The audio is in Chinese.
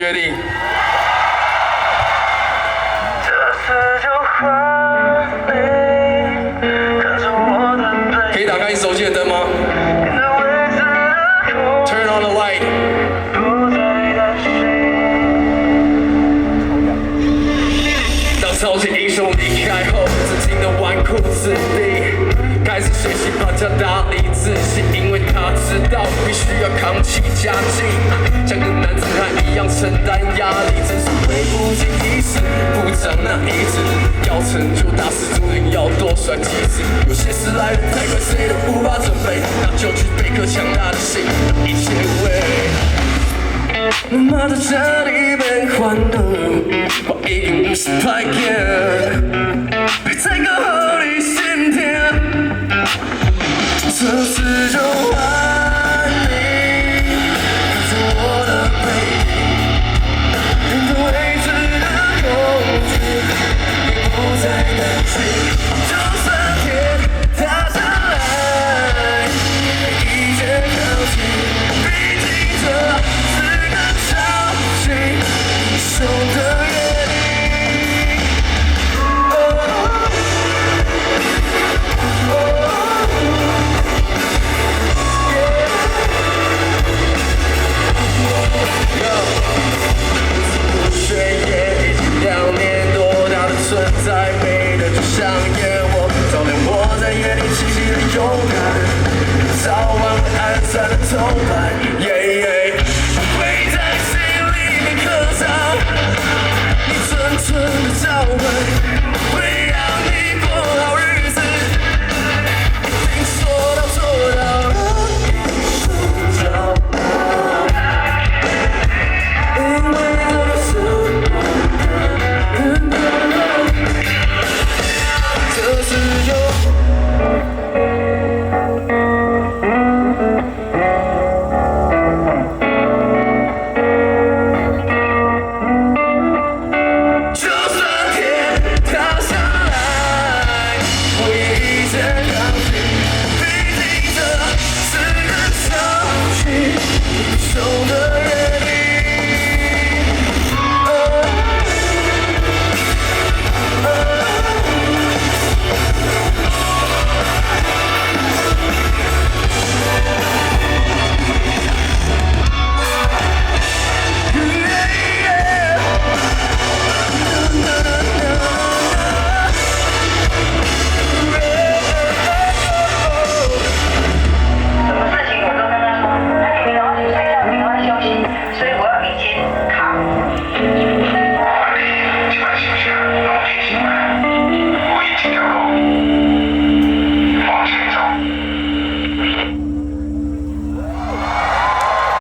决定。可以打开你手机的灯吗 ？Turn on the light。当超级英雄离开后，曾经的纨绔子弟。 开始学习把家打理自信，因为他知道必须要扛起家计，像个男子汉一样承担压力。真是会不经意识，不长那一次，要成就大事注定要多算几次。有些事来得太快，谁都无法准备，那就具备颗强大的心，让一切为。那么在这里变欢乐，我已经不是派件，在。